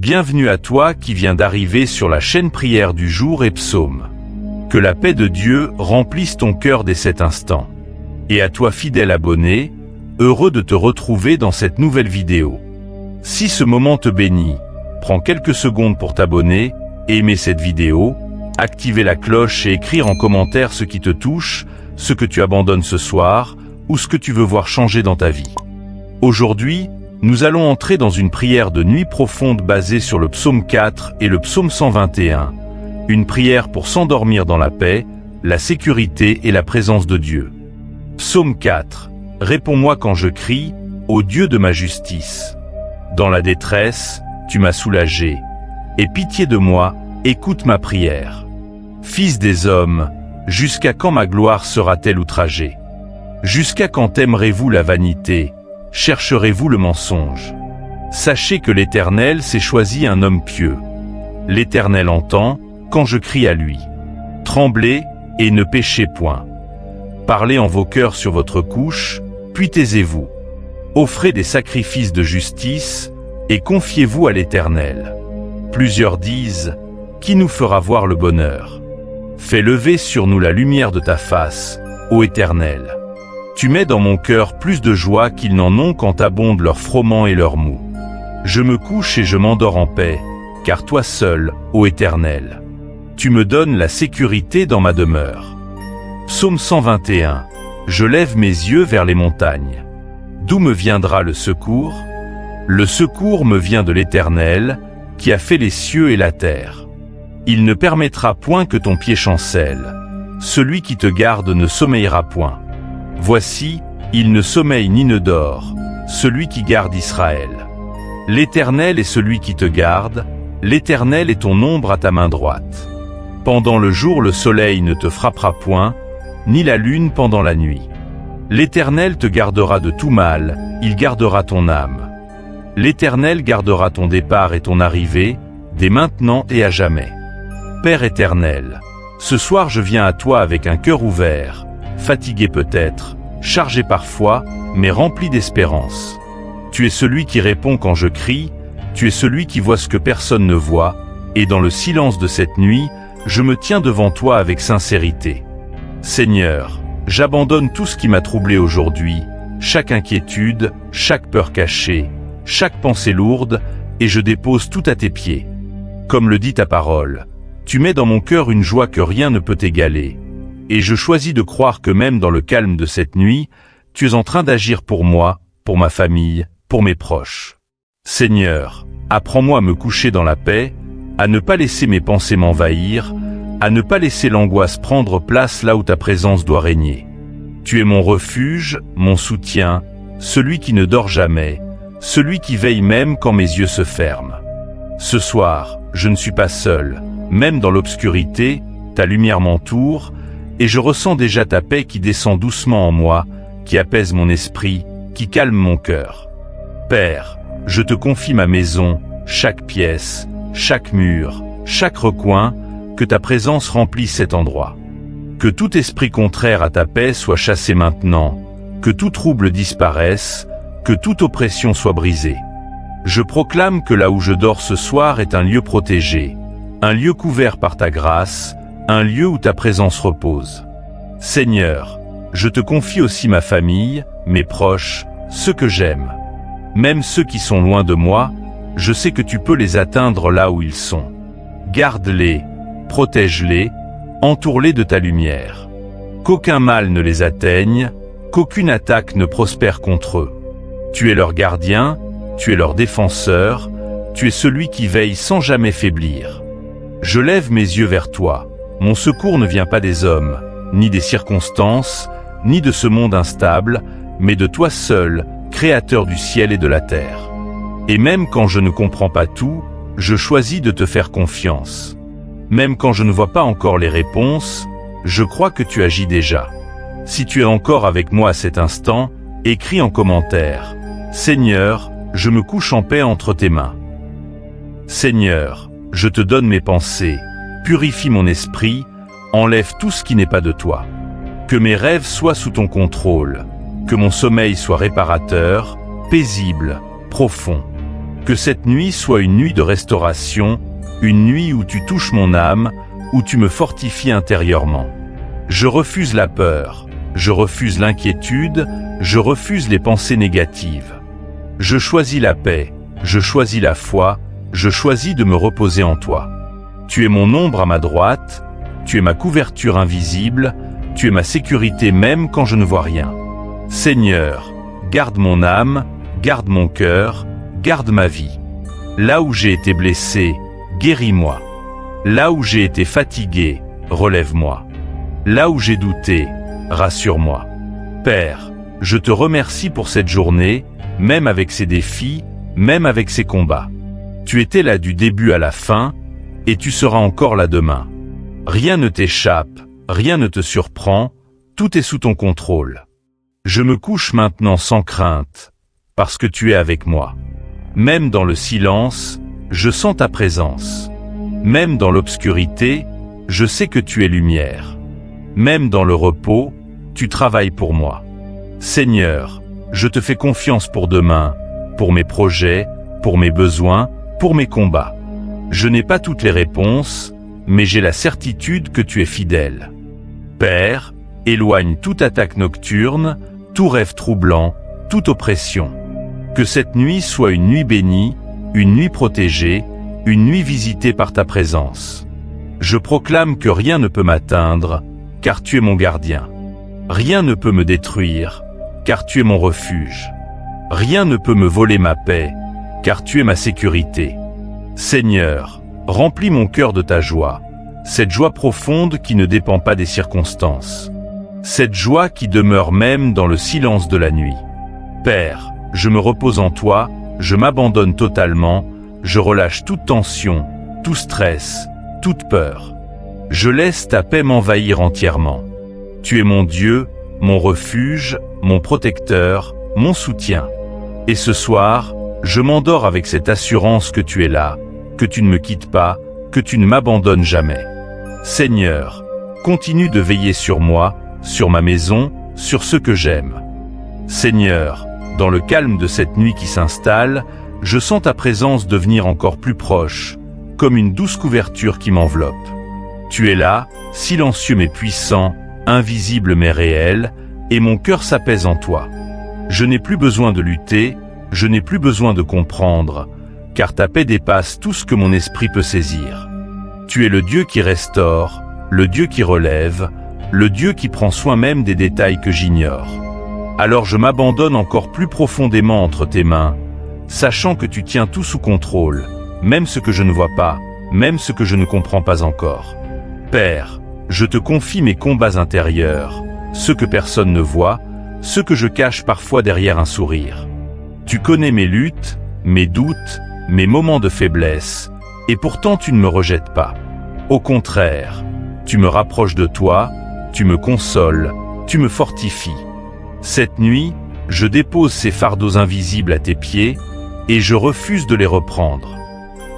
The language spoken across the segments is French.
Bienvenue à toi qui viens d'arriver sur la chaîne Prière du jour et Psaume. Que la paix de Dieu remplisse ton cœur dès cet instant. Et à toi fidèle abonné, heureux de te retrouver dans cette nouvelle vidéo. Si ce moment te bénit, prends quelques secondes pour t'abonner, aimer cette vidéo, activer la cloche et écrire en commentaire ce qui te touche, ce que tu abandonnes ce soir, ou ce que tu veux voir changer dans ta vie. Aujourd'hui, nous allons entrer dans une prière de nuit profonde basée sur le psaume 4 et le psaume 121, une prière pour s'endormir dans la paix, la sécurité et la présence de Dieu. Psaume 4. Réponds-moi quand je crie, ô Dieu de ma justice. Dans la détresse, tu m'as soulagé. Aie pitié de moi, écoute ma prière. Fils des hommes, jusqu'à quand ma gloire sera-t-elle outragée? Jusqu'à quand aimerez-vous la vanité, chercherez-vous le mensonge? Sachez que l'Éternel s'est choisi un homme pieux. L'Éternel entend, quand je crie à lui. Tremblez, et ne péchez point. Parlez en vos cœurs sur votre couche, puis taisez-vous. Offrez des sacrifices de justice, et confiez-vous à l'Éternel. Plusieurs disent, qui nous fera voir le bonheur? Fais lever sur nous la lumière de ta face, ô Éternel. Tu mets dans mon cœur plus de joie qu'ils n'en ont quand abondent leurs froment et leurs mou. Je me couche et je m'endors en paix, car toi seul, ô Éternel, tu me donnes la sécurité dans ma demeure. Psaume 121. Je lève mes yeux vers les montagnes. D'où me viendra le secours? Le secours me vient de l'Éternel, qui a fait les cieux et la terre. Il ne permettra point que ton pied chancelle. Celui qui te garde ne sommeillera point. Voici, il ne sommeille ni ne dort, celui qui garde Israël. L'Éternel est celui qui te garde, l'Éternel est ton ombre à ta main droite. Pendant le jour le soleil ne te frappera point, ni la lune pendant la nuit. L'Éternel te gardera de tout mal, il gardera ton âme. L'Éternel gardera ton départ et ton arrivée, dès maintenant et à jamais. Père éternel, ce soir je viens à toi avec un cœur ouvert, fatigué peut-être, chargé parfois, mais rempli d'espérance. Tu es celui qui répond quand je crie, tu es celui qui voit ce que personne ne voit, et dans le silence de cette nuit, je me tiens devant toi avec sincérité. Seigneur, j'abandonne tout ce qui m'a troublé aujourd'hui, chaque inquiétude, chaque peur cachée, chaque pensée lourde, et je dépose tout à tes pieds. Comme le dit ta parole, tu mets dans mon cœur une joie que rien ne peut égaler. Et je choisis de croire que même dans le calme de cette nuit, tu es en train d'agir pour moi, pour ma famille, pour mes proches. Seigneur, apprends-moi à me coucher dans la paix, à ne pas laisser mes pensées m'envahir, à ne pas laisser l'angoisse prendre place là où ta présence doit régner. Tu es mon refuge, mon soutien, celui qui ne dort jamais, celui qui veille même quand mes yeux se ferment. Ce soir, je ne suis pas seul, même dans l'obscurité, ta lumière m'entoure, et je ressens déjà ta paix qui descend doucement en moi, qui apaise mon esprit, qui calme mon cœur. Père, je te confie ma maison, chaque pièce, chaque mur, chaque recoin, que ta présence remplisse cet endroit. Que tout esprit contraire à ta paix soit chassé maintenant, que tout trouble disparaisse, que toute oppression soit brisée. Je proclame que là où je dors ce soir est un lieu protégé, un lieu couvert par ta grâce, un lieu où ta présence repose. Seigneur, je te confie aussi ma famille, mes proches, ceux que j'aime. Même ceux qui sont loin de moi, je sais que tu peux les atteindre là où ils sont. Garde-les, protège-les, entoure-les de ta lumière. Qu'aucun mal ne les atteigne, qu'aucune attaque ne prospère contre eux. Tu es leur gardien, tu es leur défenseur, tu es celui qui veille sans jamais faiblir. Je lève mes yeux vers toi. Mon secours ne vient pas des hommes, ni des circonstances, ni de ce monde instable, mais de toi seul, créateur du ciel et de la terre. Et même quand je ne comprends pas tout, je choisis de te faire confiance. Même quand je ne vois pas encore les réponses, je crois que tu agis déjà. Si tu es encore avec moi à cet instant, écris en commentaire « Seigneur, je me couche en paix entre tes mains. » Seigneur, je te donne mes pensées, purifie mon esprit, enlève tout ce qui n'est pas de toi. Que mes rêves soient sous ton contrôle, que mon sommeil soit réparateur, paisible, profond. Que cette nuit soit une nuit de restauration, une nuit où tu touches mon âme, où tu me fortifies intérieurement. Je refuse la peur, je refuse l'inquiétude, je refuse les pensées négatives. Je choisis la paix, je choisis la foi, je choisis de me reposer en toi. Tu es mon ombre à ma droite, tu es ma couverture invisible, tu es ma sécurité même quand je ne vois rien. Seigneur, garde mon âme, garde mon cœur, garde ma vie. Là où j'ai été blessé, guéris-moi. Là où j'ai été fatigué, relève-moi. Là où j'ai douté, rassure-moi. Père, je te remercie pour cette journée, même avec ses défis, même avec ses combats. Tu étais là du début à la fin, et tu seras encore là demain. Rien ne t'échappe, rien ne te surprend, tout est sous ton contrôle. Je me couche maintenant sans crainte, parce que tu es avec moi. Même dans le silence, je sens ta présence. Même dans l'obscurité, je sais que tu es lumière. Même dans le repos, tu travailles pour moi. Seigneur, je te fais confiance pour demain, pour mes projets, pour mes besoins, pour mes combats. Je n'ai pas toutes les réponses, mais j'ai la certitude que tu es fidèle. Père, éloigne toute attaque nocturne, tout rêve troublant, toute oppression. Que cette nuit soit une nuit bénie, une nuit protégée, une nuit visitée par ta présence. Je proclame que rien ne peut m'atteindre, car tu es mon gardien. Rien ne peut me détruire, car tu es mon refuge. Rien ne peut me voler ma paix, car tu es ma sécurité. Seigneur, remplis mon cœur de ta joie, cette joie profonde qui ne dépend pas des circonstances. Cette joie qui demeure même dans le silence de la nuit. Père, je me repose en toi, je m'abandonne totalement, je relâche toute tension, tout stress, toute peur. Je laisse ta paix m'envahir entièrement. Tu es mon Dieu, mon refuge, mon protecteur, mon soutien. Et ce soir, je m'endors avec cette assurance que tu es là, que tu ne me quittes pas, que tu ne m'abandonnes jamais. Seigneur, continue de veiller sur moi, sur ma maison, sur ceux que j'aime. Seigneur, dans le calme de cette nuit qui s'installe, je sens ta présence devenir encore plus proche, comme une douce couverture qui m'enveloppe. Tu es là, silencieux mais puissant, invisible mais réel, et mon cœur s'apaise en toi. Je n'ai plus besoin de lutter, je n'ai plus besoin de comprendre, car ta paix dépasse tout ce que mon esprit peut saisir. Tu es le Dieu qui restaure, le Dieu qui relève, le Dieu qui prend soin même des détails que j'ignore. Alors je m'abandonne encore plus profondément entre tes mains, sachant que tu tiens tout sous contrôle, même ce que je ne vois pas, même ce que je ne comprends pas encore. Père, je te confie mes combats intérieurs, ceux que personne ne voit, ceux que je cache parfois derrière un sourire. Tu connais mes luttes, mes doutes, mes moments de faiblesse, et pourtant tu ne me rejettes pas. Au contraire, tu me rapproches de toi, tu me consoles, tu me fortifies. Cette nuit, je dépose ces fardeaux invisibles à tes pieds, et je refuse de les reprendre.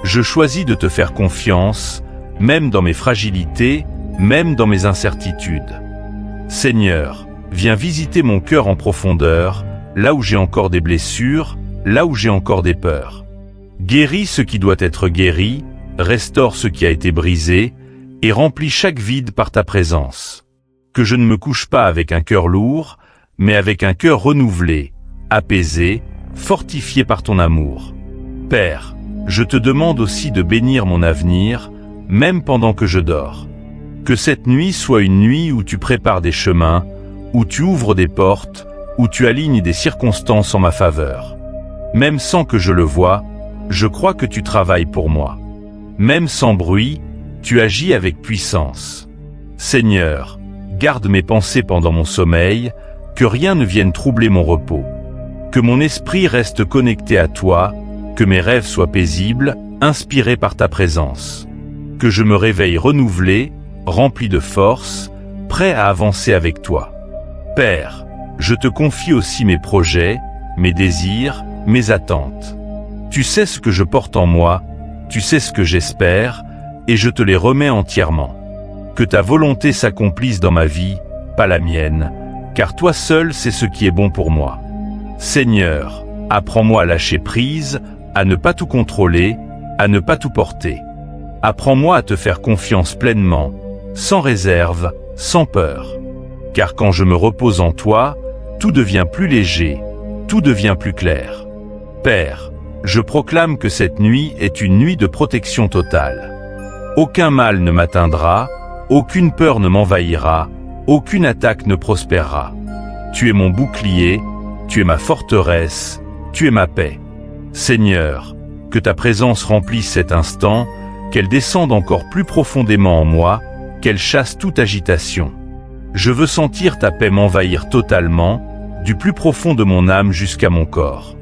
Je choisis de te faire confiance, même dans mes fragilités, même dans mes incertitudes. Seigneur, viens visiter mon cœur en profondeur, là où j'ai encore des blessures, là où j'ai encore des peurs. Guéris ce qui doit être guéri, restaure ce qui a été brisé, et remplis chaque vide par ta présence. Que je ne me couche pas avec un cœur lourd, mais avec un cœur renouvelé, apaisé, fortifié par ton amour. Père, je te demande aussi de bénir mon avenir, même pendant que je dors. Que cette nuit soit une nuit où tu prépares des chemins, où tu ouvres des portes, où tu alignes des circonstances en ma faveur. Même sans que je le voie, je crois que tu travailles pour moi. Même sans bruit, tu agis avec puissance. Seigneur, garde mes pensées pendant mon sommeil, que rien ne vienne troubler mon repos. Que mon esprit reste connecté à toi, que mes rêves soient paisibles, inspirés par ta présence. Que je me réveille renouvelé, rempli de force, prêt à avancer avec toi. Père, je te confie aussi mes projets, mes désirs, mes attentes. Tu sais ce que je porte en moi, tu sais ce que j'espère, et je te les remets entièrement. Que ta volonté s'accomplisse dans ma vie, pas la mienne, car toi seul sais ce qui est bon pour moi. Seigneur, apprends-moi à lâcher prise, à ne pas tout contrôler, à ne pas tout porter. Apprends-moi à te faire confiance pleinement, sans réserve, sans peur. Car quand je me repose en toi, tout devient plus léger, tout devient plus clair. Père, je proclame que cette nuit est une nuit de protection totale. Aucun mal ne m'atteindra, aucune peur ne m'envahira, aucune attaque ne prospérera. Tu es mon bouclier, tu es ma forteresse, tu es ma paix. Seigneur, que ta présence remplisse cet instant, qu'elle descende encore plus profondément en moi, qu'elle chasse toute agitation. Je veux sentir ta paix m'envahir totalement, du plus profond de mon âme jusqu'à mon corps.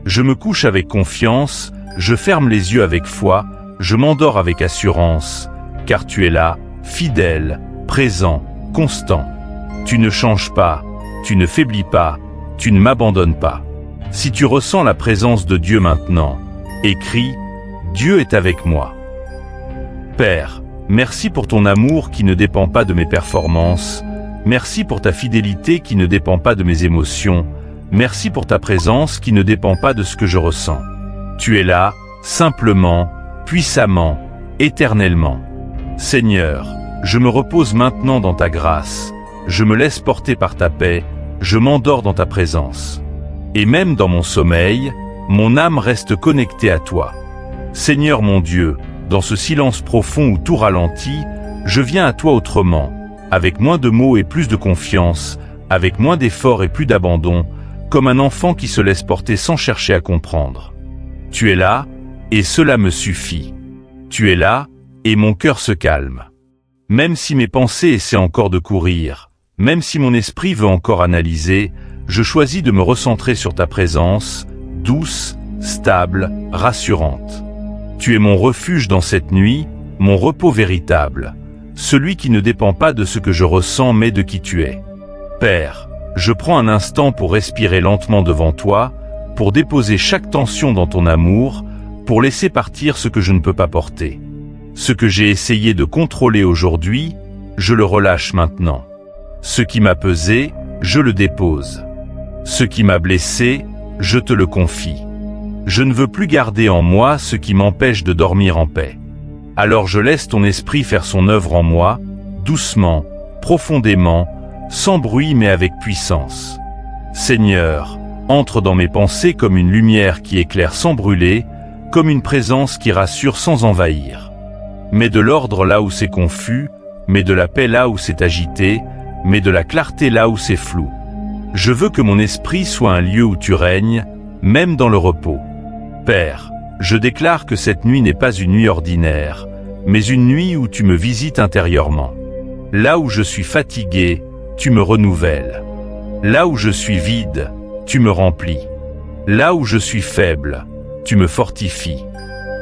Je me couche avec confiance, je ferme les yeux avec foi, je m'endors avec assurance, car tu es là, fidèle, présent, constant. Tu ne changes pas, tu ne faiblis pas, tu ne m'abandonnes pas. Si tu ressens la présence de Dieu maintenant, écris « Dieu est avec moi ». Père, merci pour ton amour qui ne dépend pas de mes performances, merci pour ta fidélité qui ne dépend pas de mes émotions, merci pour ta présence qui ne dépend pas de ce que je ressens. Tu es là, simplement, puissamment, éternellement. Seigneur, je me repose maintenant dans ta grâce, je me laisse porter par ta paix, je m'endors dans ta présence. Et même dans mon sommeil, mon âme reste connectée à toi. Seigneur mon Dieu, dans ce silence profond où tout ralentit, je viens à toi autrement, avec moins de mots et plus de confiance, avec moins d'efforts et plus d'abandon, comme un enfant qui se laisse porter sans chercher à comprendre. Tu es là, et cela me suffit. Tu es là, et mon cœur se calme. Même si mes pensées essaient encore de courir, même si mon esprit veut encore analyser, je choisis de me recentrer sur ta présence, douce, stable, rassurante. Tu es mon refuge dans cette nuit, mon repos véritable, celui qui ne dépend pas de ce que je ressens mais de qui tu es. Père, je prends un instant pour respirer lentement devant toi, pour déposer chaque tension dans ton amour, pour laisser partir ce que je ne peux pas porter. Ce que j'ai essayé de contrôler aujourd'hui, je le relâche maintenant. Ce qui m'a pesé, je le dépose. Ce qui m'a blessé, je te le confie. Je ne veux plus garder en moi ce qui m'empêche de dormir en paix. Alors je laisse ton esprit faire son œuvre en moi, doucement, profondément, sans bruit mais avec puissance. Seigneur, entre dans mes pensées comme une lumière qui éclaire sans brûler, comme une présence qui rassure sans envahir. Mets de l'ordre là où c'est confus, mets de la paix là où c'est agité, mets de la clarté là où c'est flou. Je veux que mon esprit soit un lieu où tu règnes, même dans le repos. Père, je déclare que cette nuit n'est pas une nuit ordinaire, mais une nuit où tu me visites intérieurement. Là où je suis fatigué, tu me renouvelles. Là où je suis vide, tu me remplis. Là où je suis faible, tu me fortifies.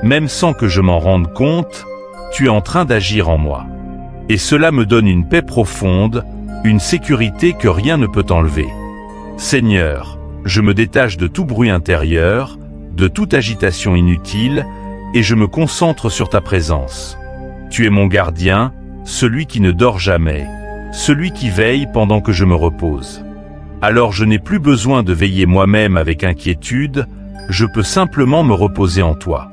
Même sans que je m'en rende compte, tu es en train d'agir en moi. Et cela me donne une paix profonde, une sécurité que rien ne peut enlever. Seigneur, je me détache de tout bruit intérieur, de toute agitation inutile, et je me concentre sur ta présence. Tu es mon gardien, celui qui ne dort jamais, celui qui veille pendant que je me repose. Alors je n'ai plus besoin de veiller moi-même avec inquiétude, je peux simplement me reposer en toi.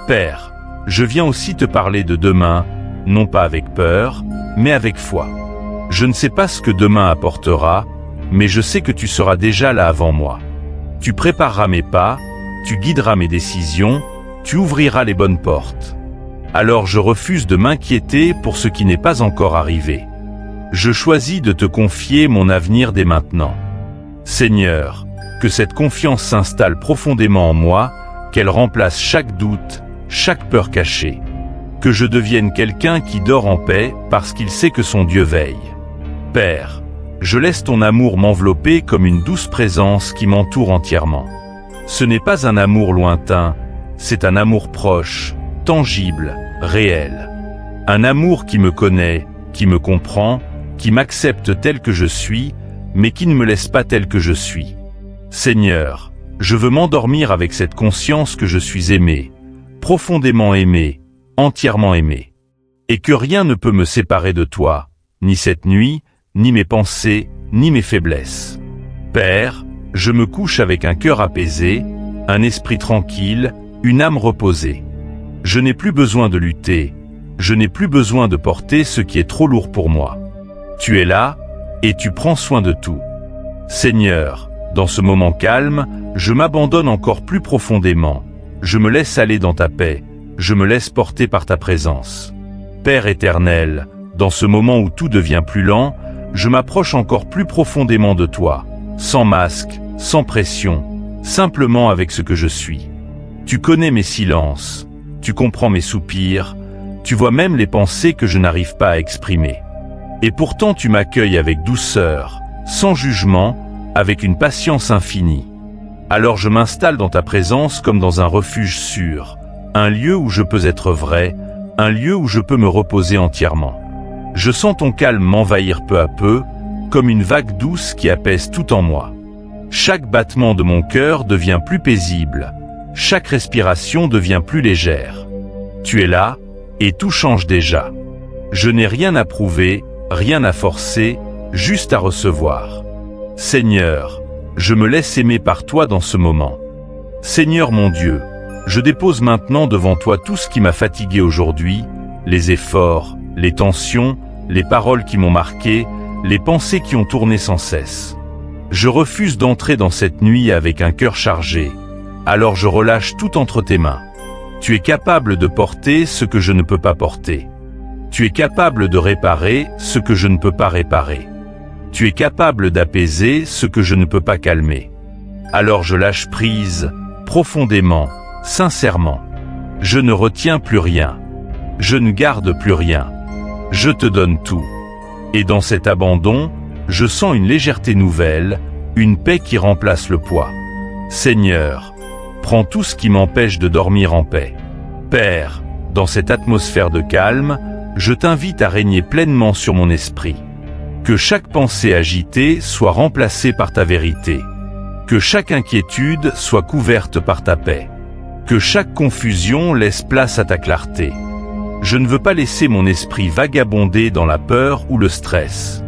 Père, je viens aussi te parler de demain, non pas avec peur, mais avec foi. Je ne sais pas ce que demain apportera, mais je sais que tu seras déjà là avant moi. Tu prépareras mes pas, tu guideras mes décisions, tu ouvriras les bonnes portes. Alors je refuse de m'inquiéter pour ce qui n'est pas encore arrivé. Je choisis de te confier mon avenir dès maintenant. Seigneur, que cette confiance s'installe profondément en moi, qu'elle remplace chaque doute, chaque peur cachée. Que je devienne quelqu'un qui dort en paix parce qu'il sait que son Dieu veille. Père, je laisse ton amour m'envelopper comme une douce présence qui m'entoure entièrement. Ce n'est pas un amour lointain, c'est un amour proche, tangible, réel. Un amour qui me connaît, qui me comprend, qui m'accepte tel que je suis, mais qui ne me laisse pas tel que je suis. Seigneur, je veux m'endormir avec cette conscience que je suis aimé, profondément aimé, entièrement aimé. Et que rien ne peut me séparer de toi, ni cette nuit, ni mes pensées, ni mes faiblesses. Père, je me couche avec un cœur apaisé, un esprit tranquille, une âme reposée. Je n'ai plus besoin de lutter, je n'ai plus besoin de porter ce qui est trop lourd pour moi. Tu es là, et tu prends soin de tout. Seigneur, dans ce moment calme, je m'abandonne encore plus profondément. Je me laisse aller dans ta paix, je me laisse porter par ta présence. Père éternel, dans ce moment où tout devient plus lent, je m'approche encore plus profondément de toi, sans masque, sans pression, simplement avec ce que je suis. Tu connais mes silences, tu comprends mes soupirs, tu vois même les pensées que je n'arrive pas à exprimer. Et pourtant tu m'accueilles avec douceur, sans jugement, avec une patience infinie. Alors je m'installe dans ta présence comme dans un refuge sûr, un lieu où je peux être vrai, un lieu où je peux me reposer entièrement. Je sens ton calme m'envahir peu à peu, comme une vague douce qui apaise tout en moi. Chaque battement de mon cœur devient plus paisible, chaque respiration devient plus légère. Tu es là, et tout change déjà. Je n'ai rien à prouver, rien à forcer, juste à recevoir. Seigneur, je me laisse aimer par toi dans ce moment. Seigneur mon Dieu, je dépose maintenant devant toi tout ce qui m'a fatigué aujourd'hui, les efforts, les tensions, les paroles qui m'ont marqué, les pensées qui ont tourné sans cesse. Je refuse d'entrer dans cette nuit avec un cœur chargé, alors je relâche tout entre tes mains. Tu es capable de porter ce que je ne peux pas porter. Tu es capable de réparer ce que je ne peux pas réparer. Tu es capable d'apaiser ce que je ne peux pas calmer. Alors je lâche prise, profondément, sincèrement. Je ne retiens plus rien. Je ne garde plus rien. Je te donne tout. Et dans cet abandon, je sens une légèreté nouvelle, une paix qui remplace le poids. Seigneur, prends tout ce qui m'empêche de dormir en paix. Père, dans cette atmosphère de calme, je t'invite à régner pleinement sur mon esprit. Que chaque pensée agitée soit remplacée par ta vérité. Que chaque inquiétude soit couverte par ta paix. Que chaque confusion laisse place à ta clarté. Je ne veux pas laisser mon esprit vagabonder dans la peur ou le stress.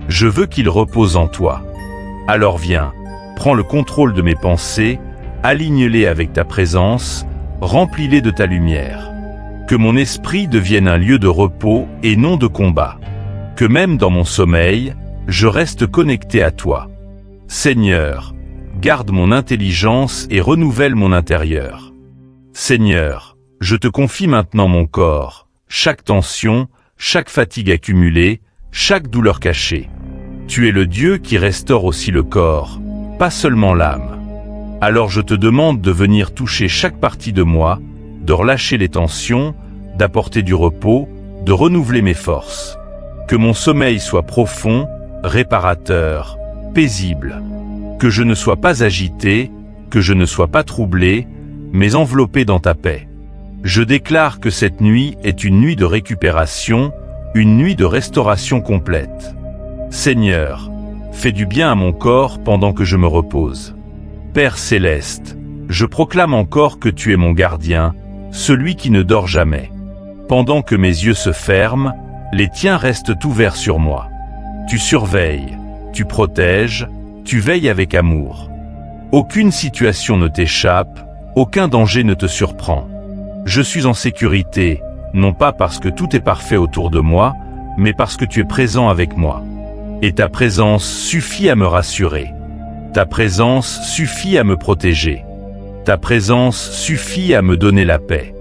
Je veux qu'il repose en toi. Alors viens, prends le contrôle de mes pensées, aligne-les avec ta présence, remplis-les de ta lumière. Que mon esprit devienne un lieu de repos et non de combat. Que même dans mon sommeil, je reste connecté à toi. Seigneur, garde mon intelligence et renouvelle mon intérieur. Seigneur, je te confie maintenant mon corps, chaque tension, chaque fatigue accumulée, chaque douleur cachée. Tu es le Dieu qui restaure aussi le corps, pas seulement l'âme. Alors je te demande de venir toucher chaque partie de moi, de relâcher les tensions, d'apporter du repos, de renouveler mes forces. Que mon sommeil soit profond, réparateur, paisible. Que je ne sois pas agité, que je ne sois pas troublé, mais enveloppé dans ta paix. Je déclare que cette nuit est une nuit de récupération, une nuit de restauration complète. Seigneur, fais du bien à mon corps pendant que je me repose. Père céleste, je proclame encore que tu es mon gardien, celui qui ne dort jamais. Pendant que mes yeux se ferment, les tiens restent ouverts sur moi. Tu surveilles, tu protèges, tu veilles avec amour. Aucune situation ne t'échappe, aucun danger ne te surprend. Je suis en sécurité, non pas parce que tout est parfait autour de moi, mais parce que tu es présent avec moi. Et ta présence suffit à me rassurer. Ta présence suffit à me protéger. Ta présence suffit à me donner la paix.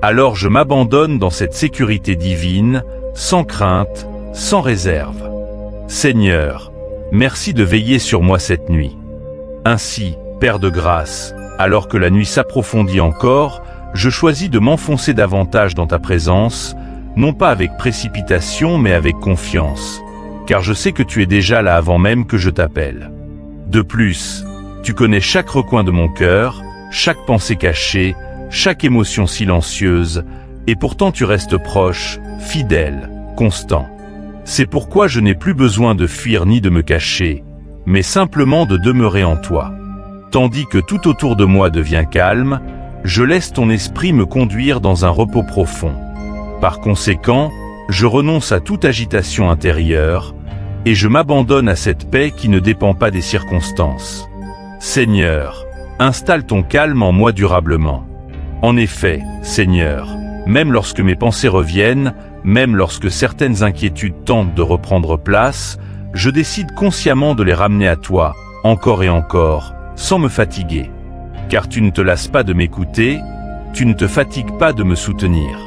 Alors je m'abandonne dans cette sécurité divine, sans crainte, sans réserve. Seigneur, merci de veiller sur moi cette nuit. Ainsi, Père de grâce, alors que la nuit s'approfondit encore, je choisis de m'enfoncer davantage dans ta présence, non pas avec précipitation mais avec confiance, car je sais que tu es déjà là avant même que je t'appelle. De plus, tu connais chaque recoin de mon cœur, chaque pensée cachée, chaque émotion silencieuse, et pourtant tu restes proche, fidèle, constant. C'est pourquoi je n'ai plus besoin de fuir ni de me cacher, mais simplement de demeurer en toi. Tandis que tout autour de moi devient calme, je laisse ton esprit me conduire dans un repos profond. Par conséquent, je renonce à toute agitation intérieure, et je m'abandonne à cette paix qui ne dépend pas des circonstances. Seigneur, installe ton calme en moi durablement. En effet, Seigneur, même lorsque mes pensées reviennent, même lorsque certaines inquiétudes tentent de reprendre place, je décide consciemment de les ramener à toi, encore et encore, sans me fatiguer. Car tu ne te lasses pas de m'écouter, tu ne te fatigues pas de me soutenir.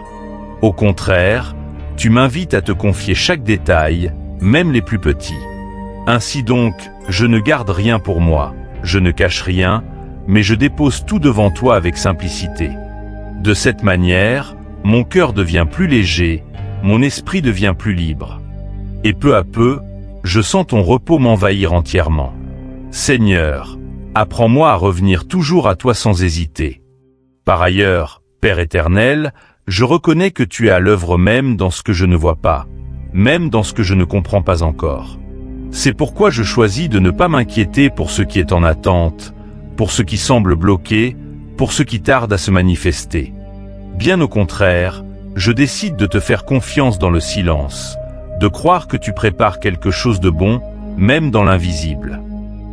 Au contraire, tu m'invites à te confier chaque détail, même les plus petits. Ainsi donc, je ne garde rien pour moi, je ne cache rien, mais je dépose tout devant toi avec simplicité. De cette manière, mon cœur devient plus léger, mon esprit devient plus libre. Et peu à peu, je sens ton repos m'envahir entièrement. Seigneur, apprends-moi à revenir toujours à toi sans hésiter. Par ailleurs, Père éternel, je reconnais que tu es à l'œuvre même dans ce que je ne vois pas, même dans ce que je ne comprends pas encore. C'est pourquoi je choisis de ne pas m'inquiéter pour ce qui est en attente, pour ce qui semble bloqué, pour ce qui tarde à se manifester. Bien au contraire, je décide de te faire confiance dans le silence, de croire que tu prépares quelque chose de bon, même dans l'invisible.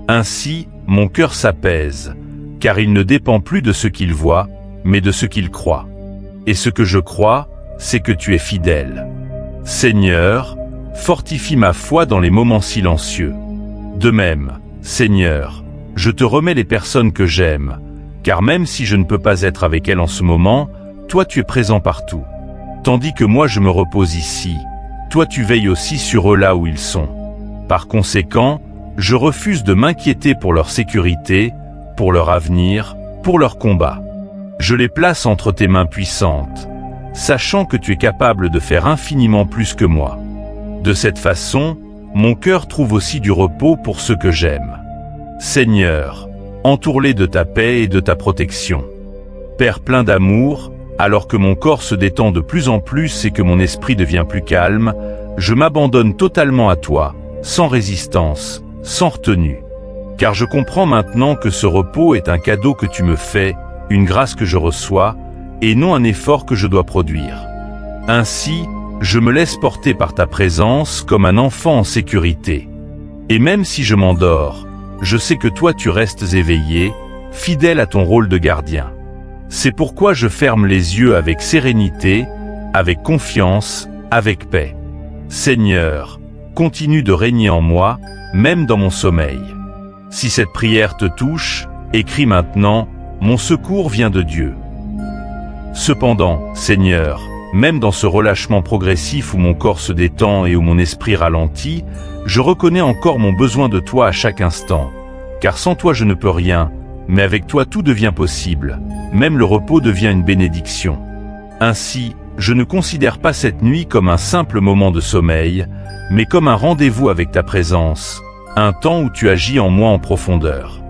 Ainsi, mon cœur s'apaise, car il ne dépend plus de ce qu'il voit, mais de ce qu'il croit. Et ce que je crois, c'est que tu es fidèle. Seigneur, fortifie ma foi dans les moments silencieux. De même, Seigneur, je te remets les personnes que j'aime, car même si je ne peux pas être avec elles en ce moment, toi tu es présent partout. Tandis que moi je me repose ici, toi tu veilles aussi sur eux là où ils sont. Par conséquent, je refuse de m'inquiéter pour leur sécurité, pour leur avenir, pour leur combat. Je les place entre tes mains puissantes, sachant que tu es capable de faire infiniment plus que moi. De cette façon, mon cœur trouve aussi du repos pour ceux que j'aime. Seigneur, entoure-les de ta paix et de ta protection. Père plein d'amour, alors que mon corps se détend de plus en plus et que mon esprit devient plus calme, je m'abandonne totalement à toi, sans résistance, sans retenue. Car je comprends maintenant que ce repos est un cadeau que tu me fais, une grâce que je reçois, et non un effort que je dois produire. Ainsi, je me laisse porter par ta présence comme un enfant en sécurité. Et même si je m'endors, je sais que toi tu restes éveillé, fidèle à ton rôle de gardien. C'est pourquoi je ferme les yeux avec sérénité, avec confiance, avec paix. Seigneur, continue de régner en moi, même dans mon sommeil. Si cette prière te touche, écris maintenant, mon secours vient de Dieu. Cependant, Seigneur, même dans ce relâchement progressif où mon corps se détend et où mon esprit ralentit, je reconnais encore mon besoin de toi à chaque instant. Car sans toi je ne peux rien, mais avec toi tout devient possible, même le repos devient une bénédiction. Ainsi, je ne considère pas cette nuit comme un simple moment de sommeil, mais comme un rendez-vous avec ta présence, un temps où tu agis en moi en profondeur.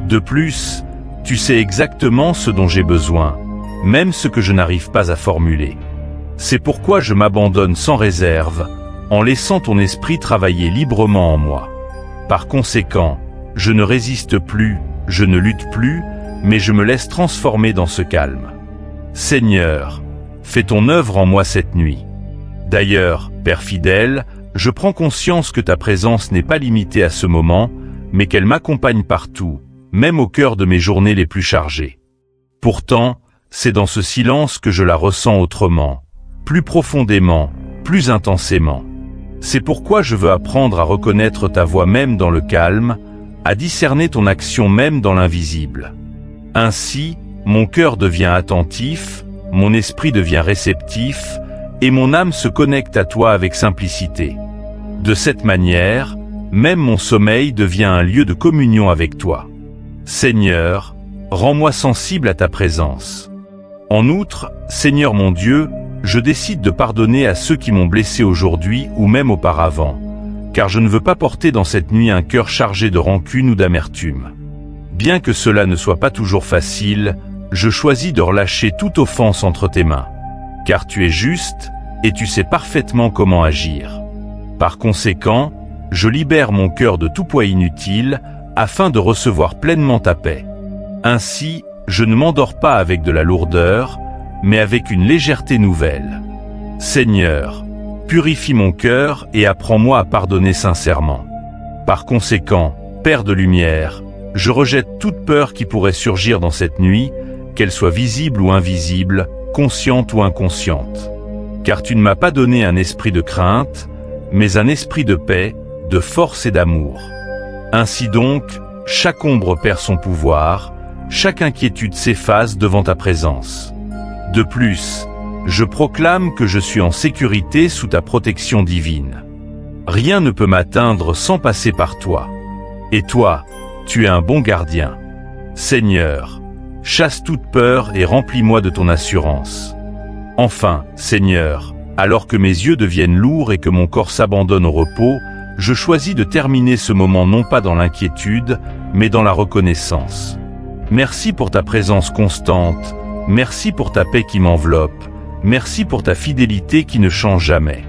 De plus, tu sais exactement ce dont j'ai besoin, même ce que je n'arrive pas à formuler. C'est pourquoi je m'abandonne sans réserve, en laissant ton esprit travailler librement en moi. Par conséquent, je ne résiste plus, je ne lutte plus, mais je me laisse transformer dans ce calme. Seigneur, fais ton œuvre en moi cette nuit. D'ailleurs, Père fidèle, je prends conscience que ta présence n'est pas limitée à ce moment, mais qu'elle m'accompagne partout, même au cœur de mes journées les plus chargées. Pourtant, c'est dans ce silence que je la ressens autrement, plus profondément, plus intensément. C'est pourquoi je veux apprendre à reconnaître ta voix même dans le calme, à discerner ton action même dans l'invisible. Ainsi, mon cœur devient attentif, mon esprit devient réceptif, et mon âme se connecte à toi avec simplicité. De cette manière, même mon sommeil devient un lieu de communion avec toi. Seigneur, rends-moi sensible à ta présence. En outre, Seigneur mon Dieu, je décide de pardonner à ceux qui m'ont blessé aujourd'hui ou même auparavant, car je ne veux pas porter dans cette nuit un cœur chargé de rancune ou d'amertume. Bien que cela ne soit pas toujours facile, je choisis de relâcher toute offense entre tes mains, car tu es juste, et tu sais parfaitement comment agir. Par conséquent, je libère mon cœur de tout poids inutile, afin de recevoir pleinement ta paix. Ainsi, je ne m'endors pas avec de la lourdeur, mais avec une légèreté nouvelle. Seigneur, purifie mon cœur et apprends-moi à pardonner sincèrement. Par conséquent, Père de lumière, je rejette toute peur qui pourrait surgir dans cette nuit, qu'elle soit visible ou invisible, consciente ou inconsciente. Car tu ne m'as pas donné un esprit de crainte, mais un esprit de paix, de force et d'amour. Ainsi donc, chaque ombre perd son pouvoir, chaque inquiétude s'efface devant ta présence. De plus, je proclame que je suis en sécurité sous ta protection divine. Rien ne peut m'atteindre sans passer par toi. Et toi, tu es un bon gardien. Seigneur, chasse toute peur et remplis-moi de ton assurance. Enfin, Seigneur, alors que mes yeux deviennent lourds et que mon corps s'abandonne au repos, je choisis de terminer ce moment non pas dans l'inquiétude, mais dans la reconnaissance. Merci pour ta présence constante, merci pour ta paix qui m'enveloppe, merci pour ta fidélité qui ne change jamais.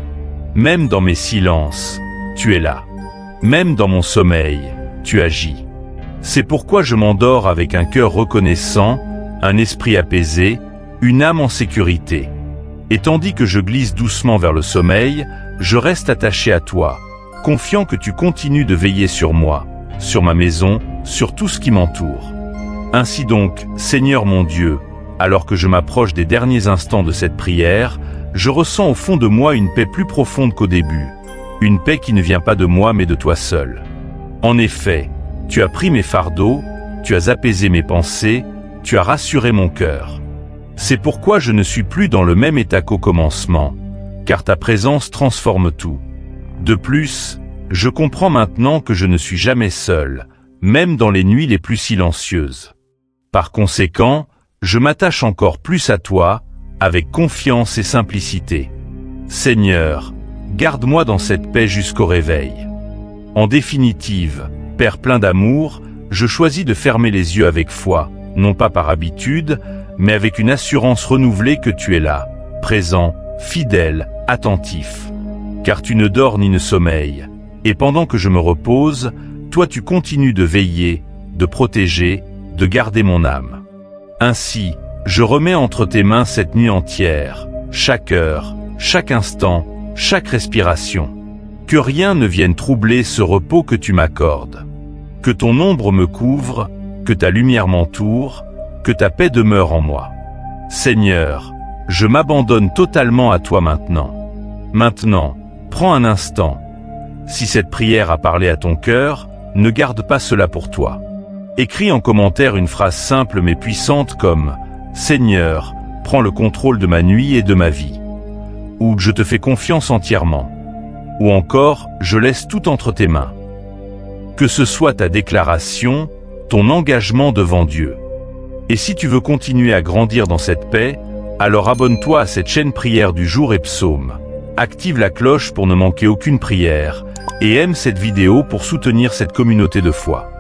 Même dans mes silences, tu es là. Même dans mon sommeil, tu agis. C'est pourquoi je m'endors avec un cœur reconnaissant, un esprit apaisé, une âme en sécurité. Et tandis que je glisse doucement vers le sommeil, je reste attaché à toi, confiant que tu continues de veiller sur moi, sur ma maison, sur tout ce qui m'entoure. Ainsi donc, Seigneur mon Dieu, alors que je m'approche des derniers instants de cette prière, je ressens au fond de moi une paix plus profonde qu'au début, une paix qui ne vient pas de moi mais de toi seul. En effet, tu as pris mes fardeaux, tu as apaisé mes pensées, tu as rassuré mon cœur. C'est pourquoi je ne suis plus dans le même état qu'au commencement, car ta présence transforme tout. De plus, je comprends maintenant que je ne suis jamais seul, même dans les nuits les plus silencieuses. Par conséquent, je m'attache encore plus à toi, avec confiance et simplicité. Seigneur, garde-moi dans cette paix jusqu'au réveil. En définitive, Père plein d'amour, je choisis de fermer les yeux avec foi, non pas par habitude, mais avec une assurance renouvelée que tu es là, présent, fidèle, attentif. Car tu ne dors ni ne sommeilles, et pendant que je me repose, toi tu continues de veiller, de protéger, de garder mon âme. Ainsi, je remets entre tes mains cette nuit entière, chaque heure, chaque instant, chaque respiration. Que rien ne vienne troubler ce repos que tu m'accordes. Que ton ombre me couvre, que ta lumière m'entoure, que ta paix demeure en moi. Seigneur, je m'abandonne totalement à toi maintenant. Maintenant, prends un instant. Si cette prière a parlé à ton cœur, ne garde pas cela pour toi. Écris en commentaire une phrase simple mais puissante comme « Seigneur, prends le contrôle de ma nuit et de ma vie » ou « Je te fais confiance entièrement » ou encore « Je laisse tout entre tes mains ». Que ce soit ta déclaration, ton engagement devant Dieu. Et si tu veux continuer à grandir dans cette paix, alors abonne-toi à cette chaîne Prière du jour et Psaume. Active la cloche pour ne manquer aucune prière et aime cette vidéo pour soutenir cette communauté de foi.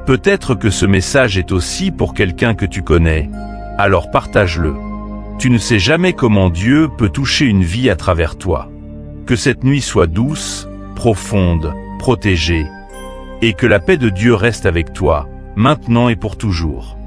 Peut-être que ce message est aussi pour quelqu'un que tu connais, alors partage-le. Tu ne sais jamais comment Dieu peut toucher une vie à travers toi. Que cette nuit soit douce, profonde, protégée, et que la paix de Dieu reste avec toi, maintenant et pour toujours.